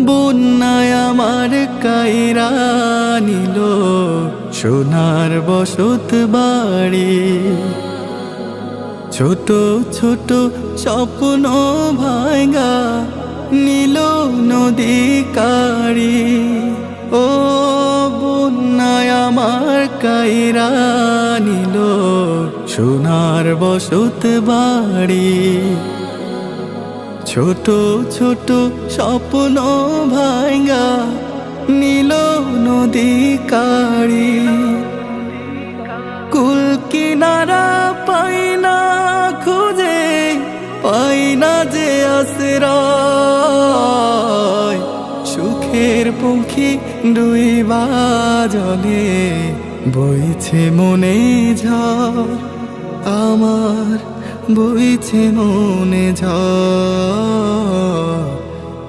বন্যায় আমার কাইরা নিল সোনার বসত বাড়ি। ছোট ছোট স্বপ্ন ভাঙা নীল নদী কারি। ও বন্যায় আমার কাইরা নিল সোনার বসত বাড়ি। ছোট ছোট স্বপ্ন ভাঙা নীল নদী কারি। কুল কিনারা পাই না খুঁজে, পাই না যে আশ্রয়। সুখের পঙ্খী ডুইবা জলে বইছে মনে ঝড়, আমার বইছে মনে ঝড়।